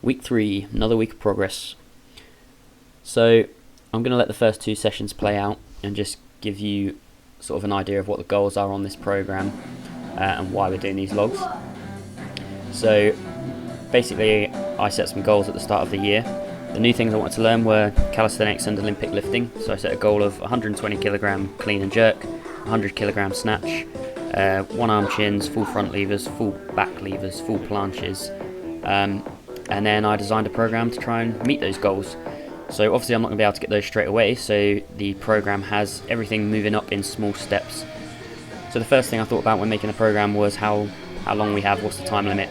Week 3, another week of progress. So I'm going to let the first 2 sessions play out and just give you sort of an idea of what the goals are on this program and why we're doing these logs. So basically I set some goals at the start of the year. The new things I wanted to learn were calisthenics and Olympic lifting, so I set a goal of 120 kilogram clean and jerk, 100 kilogram snatch, 1 arm chins, full front levers, full back levers, full planches, and then I designed a program to try and meet those goals. So obviously I'm not going to be able to get those straight away, so the program has everything moving up in small steps. So the first thing I thought about when making the program was how long we have, what's the time limit,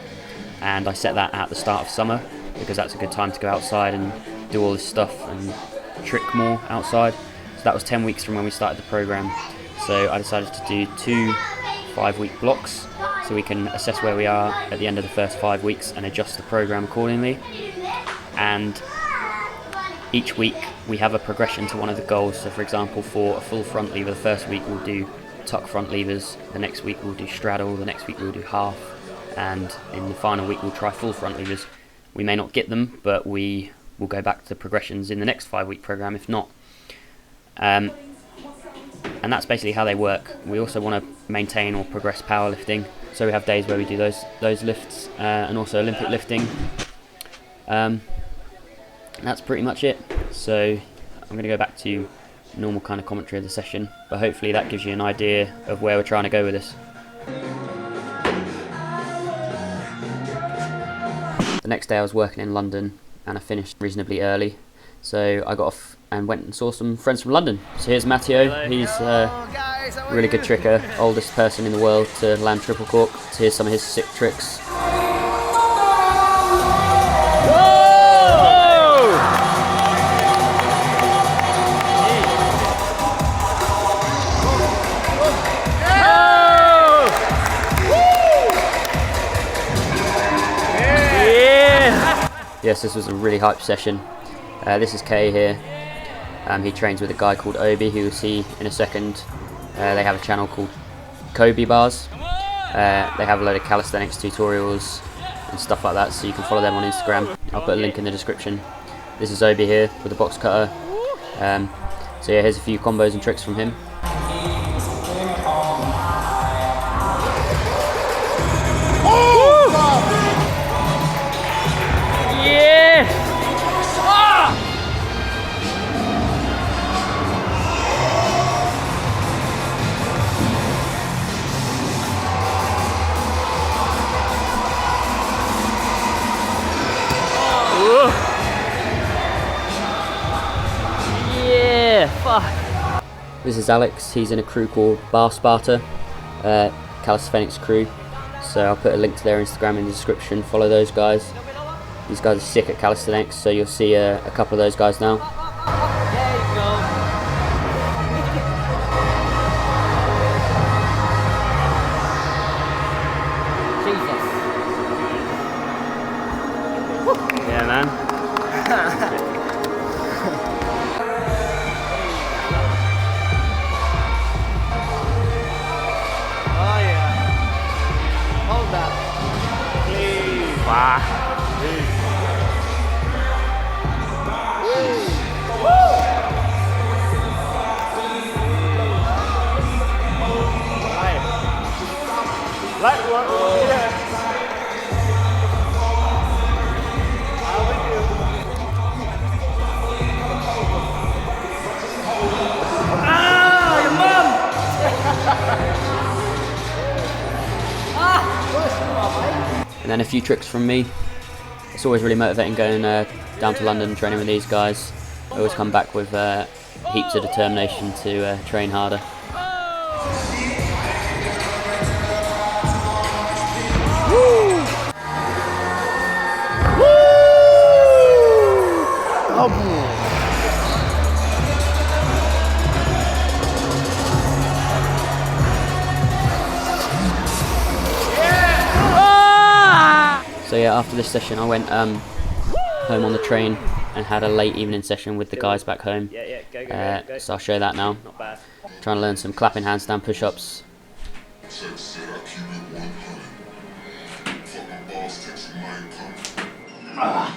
and I set that at the start of summer because that's a good time to go outside and do all this stuff and trick more outside. So that was 10 weeks from when we started the program. So I decided to do 2 5-week blocks so we can assess where we are at the end of the first 5 weeks and adjust the program accordingly. And each week we have a progression to one of the goals. So for example, for a full front lever, the first week we'll do tuck front levers, the next week we'll do straddle, the next week we'll do half, and in the final week we'll try full front levers. We may not get them, but we will go back to progressions in the next 5-week program if not. And that's basically how they work. We also want to maintain or progress powerlifting, so we have days where we do those lifts and also Olympic lifting. That's pretty much it. So I'm going to go back to normal kind of commentary of the session, but hopefully that gives you an idea of where we're trying to go with this. The next day I was working in London and I finished reasonably early, so I got off and went and saw some friends from London. So here's Matteo. Hello. He's a really good tricker, oldest person in the world to land triple cork. So here's some of his sick tricks. Yes, this was a really hype session. This is Kay here. He trains with a guy called Obi, who you'll see in a second. They have a channel called Kobiebars. They have a load of calisthenics tutorials and stuff like that, so you can follow them on Instagram. I'll put a link in the description. This is Obi here with a box cutter. So yeah, here's a few combos and tricks from him. This is Alex. He's in a crew called BarSparta, Calisthenics crew. So I'll put a link to their Instagram in the description. Follow those guys. These guys are sick at calisthenics, so you'll see a couple of those guys now. There you go. Jesus. Yeah, man. Oh yeah. Hold that. Please. Wow. Light work. Yeah. How are you? Ah, your mum! And then a few tricks from me. It's always really motivating going down to London and training with these guys. I always come back with heaps of determination to train harder. So yeah, after this session I went home on the train and had a late evening session with the guys back home. Go. So I'll show that now. Not bad. Trying to learn some clapping handstand push-ups. Yeah.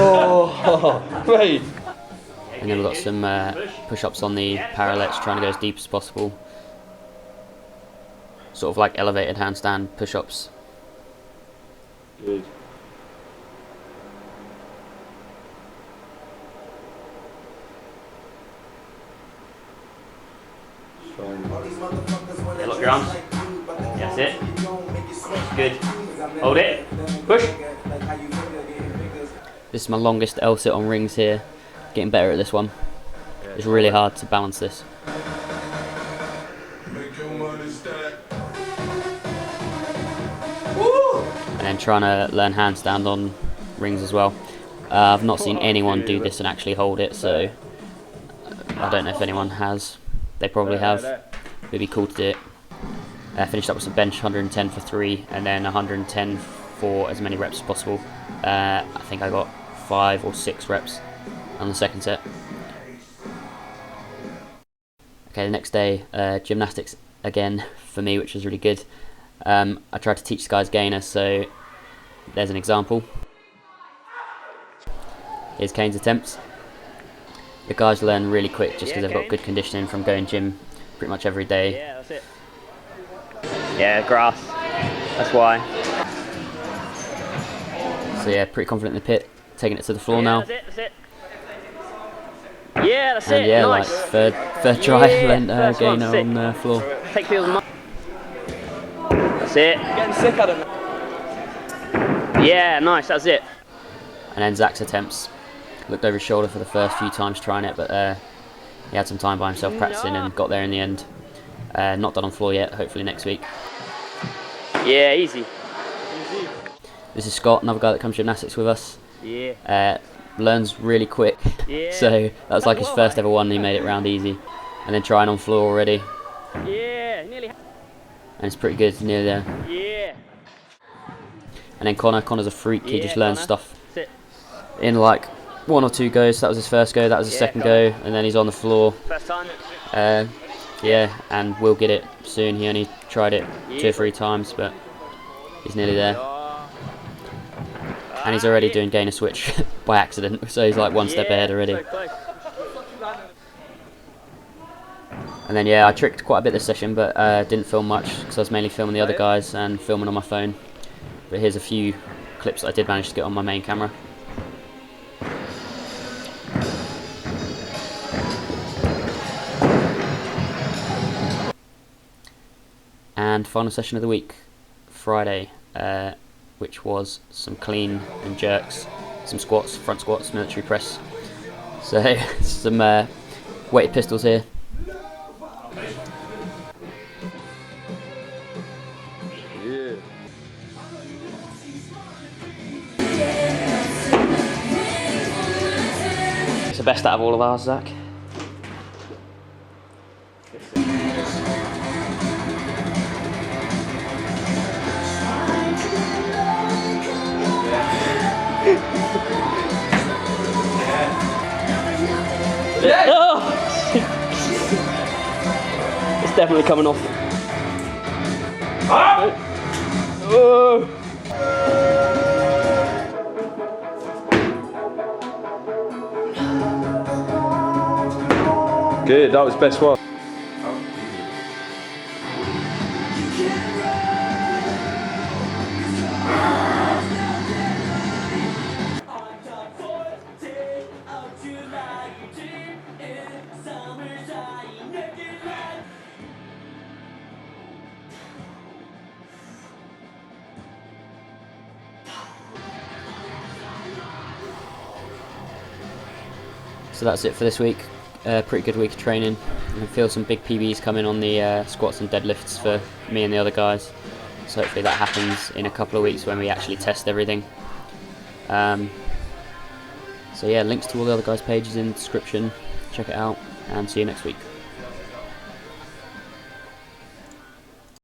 Oh, mate. And then we've got some push-ups on the parallettes, trying to go as deep as possible. Sort of like elevated handstand push-ups. Good. Yeah, lock your arms. That's it. Good. Hold it. Push. This is my longest L sit on rings here. Getting better at this one. It's really hard to balance this. And then trying to learn handstand on rings as well. I've not seen anyone do this and actually hold it, so I don't know if anyone has. They probably have. It'd be cool to do it. Finished up with some bench, 110 for 3, and then 110 for as many reps as possible. I think I got 5 or 6 reps on the second set. Okay, the next day, gymnastics again for me, which was really good. I tried to teach guys gainer, so there's an example. Here's Kane's attempts. The guys learn really quick just because they've got good conditioning from going gym pretty much every day. Yeah, that's it. Yeah, grass. That's why. So yeah, pretty confident in the pit. Taking it to the floor now. That's it, that's it. Yeah, that's And it. yeah, Nice. like third try, went first one, gainer sick. on the floor. Take feels. That's it. Getting sick at him. Yeah, nice. That's it. And then Zach's attempts. Looked over his shoulder for the first few times trying it, but he had some time by himself practicing and got there in the end. Not done on floor yet, hopefully next week. Yeah, easy. This is Scott, another guy that comes gymnastics with us. Yeah. Learns really quick, Yeah. so that was like his first ever one and he made it round easy. And then trying on floor already, Yeah, nearly. and it's pretty good, nearly there. Yeah. And then Connor's a freak, he Yeah, just learns Connor. stuff Sit. in like 1 or 2 goes. That was his first go, that was his Yeah, second Connor. go, and then he's on the floor. First time. Yeah, and we'll get it soon. He only tried it 2 or 3 times, but he's nearly there. And he's already doing gainer switch by accident, so he's like 1 step ahead already. So close. And then yeah, I tricked quite a bit this session, but didn't film much because I was mainly filming the other guys and filming on my phone. But here's a few clips that I did manage to get on my main camera. And final session of the week, Friday, which was some clean and jerks, some squats, front squats, military press. So some weighted pistols here. It's the best out of all of ours, Zach. It's definitely coming off. Good, that was best one. So that's it for this week. Pretty good week of training. I feel some big PBs coming on the squats and deadlifts for me and the other guys. So hopefully that happens in a couple of weeks when we actually test everything. So yeah, links to all the other guys' pages in the description. Check it out and see you next week.